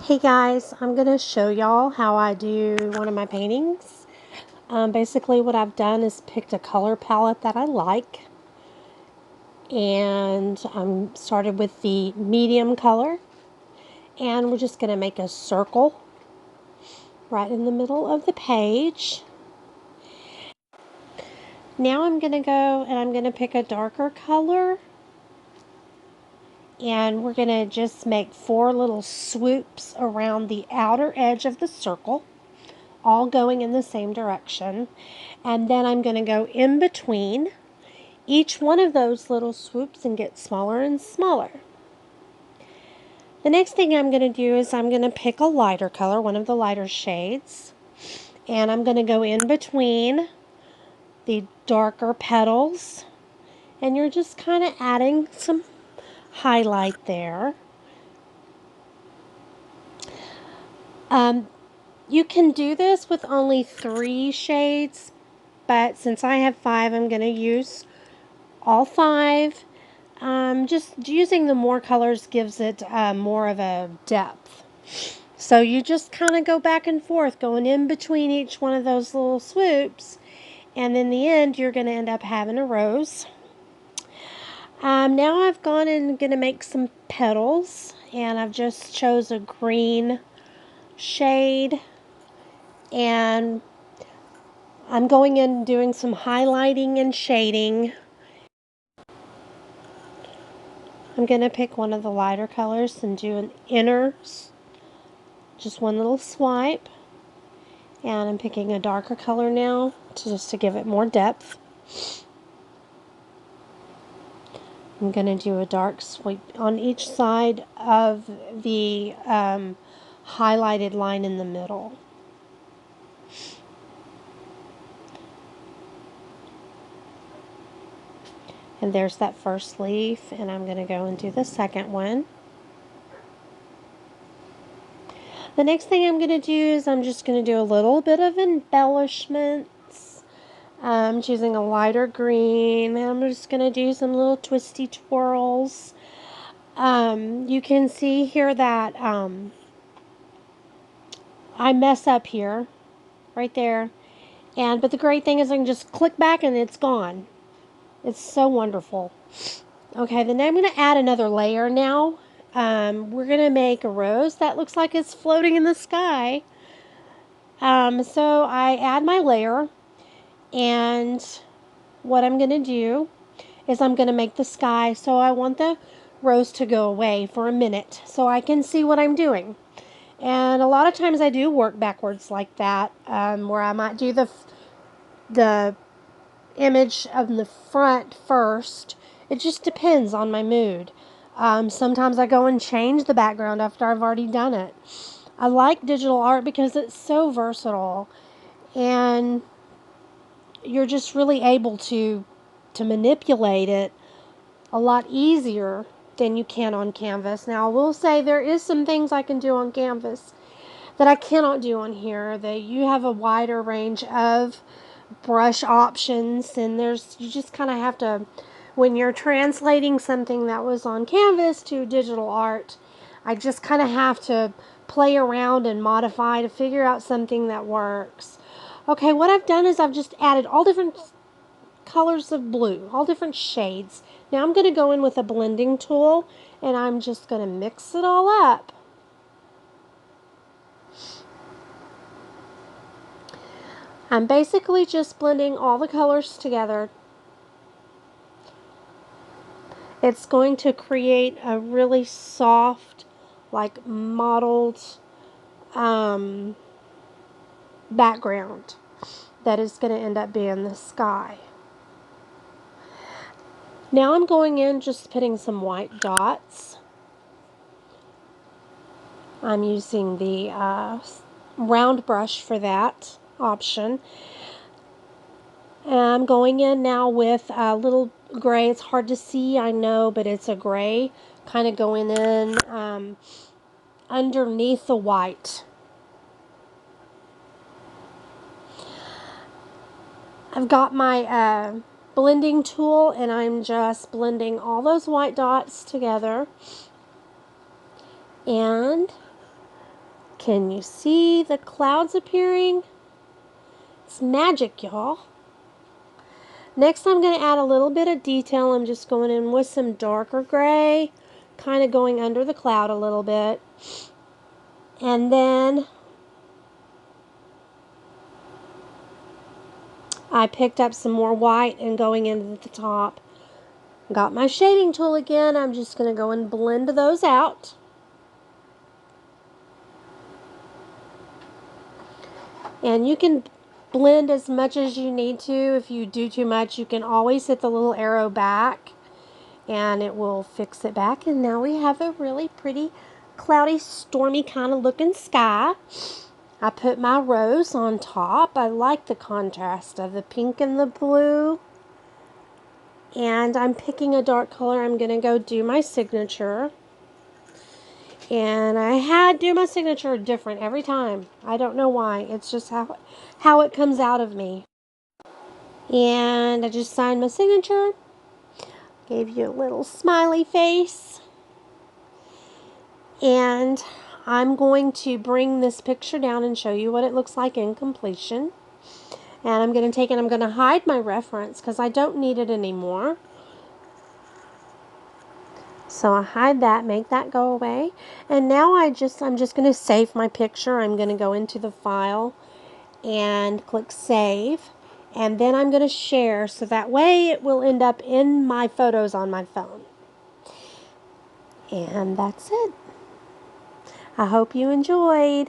Hey guys, I'm going to show y'all how I do one of my paintings. Basically what I've done is picked a color palette that I like, and I'm started with the medium color, and we're just going to make a circle right in the middle of the page. Now I'm going to go and I'm going to pick a darker color, and we're going to just make 4 little swoops around the outer edge of the circle, all going in the same direction. And then I'm going to go in between each one of those little swoops and get smaller and smaller. The next thing I'm going to do is I'm going to pick a lighter color, one of the lighter shades, and I'm going to go in between the darker petals, and you're just kind of adding some highlight there. You can do this with only 3 shades, but since I have 5, I'm going to use all 5. Just using the more colors gives it more of a depth. So you just kind of go back and forth, going in between each one of those little swoops, and in the end you're going to end up having a rose. Now I've gone and going to make some petals, and I've just chose a green shade, and I'm going in and doing some highlighting and shading. I'm going to pick one of the lighter colors and do an inner, just one little swipe. And I'm picking a darker color now just to give it more depth. I'm going to do a dark sweep on each side of the highlighted line in the middle. And there's that first leaf, and I'm going to go and do the second one. The next thing I'm going to do is I'm just going to do a little bit of embellishments. I'm choosing a lighter green, and I'm just going to do some little twisty twirls. You can see here that I mess up here, right there. But the great thing is I can just click back and it's gone. It's so wonderful. Okay, then I'm going to add another layer now. We're going to make a rose that looks like it's floating in the sky. So I add my layer, and what I'm going to do is I'm going to make the sky. So I want the rose to go away for a minute so I can see what I'm doing. And a lot of times I do work backwards like that, where I might do the image of the front first. It just depends on my mood. Sometimes I go and change the background after I've already done it. I like digital art because it's so versatile, and you're just really able to manipulate it a lot easier than you can on canvas. Now, I will say there is some things I can do on canvas that I cannot do on here. That you have a wider range of brush options, and you just kind of have to, when you're translating something that was on canvas to digital art, I just kind of have to play around and modify to figure out something that works. Okay, what I've done is I've just added all different colors of blue, all different shades. Now I'm going to go in with a blending tool, and I'm just going to mix it all up. I'm basically just blending all the colors together. It's going to create a really soft, like mottled background that is going to end up being the sky. Now I'm going in just putting some white dots. I'm using the round brush for that option. And I'm going in now with a little gray. It's hard to see, I know, but it's a gray. Kind of going in underneath the white. I've got my blending tool and I'm just blending all those white dots together. And can you see the clouds appearing? It's magic, y'all. Next, I'm going to add a little bit of detail. I'm just going in with some darker gray, kind of going under the cloud a little bit. And then I picked up some more white and going into the top. Got my shading tool again. I'm just going to go and blend those out. And you can blend as much as you need to. If you do too much, you can always hit the little arrow back and it will fix it back. And now we have a really pretty cloudy, stormy kind of looking sky. I put my rose on top. I like the contrast of the pink and the blue. And I'm picking a dark color. I'm going to go do my signature. And I had to do my signature different every time. I don't know why. It's just how it comes out of me. And I just signed my signature. Gave you a little smiley face. And I'm going to bring this picture down and show you what it looks like in completion. And I'm going to take it, I'm going to hide my reference because I don't need it anymore. So I hide that, make that go away. And now I'm just going to save my picture. I'm going to go into the file and click save. And then I'm going to share so that way it will end up in my photos on my phone. And that's it. I hope you enjoyed.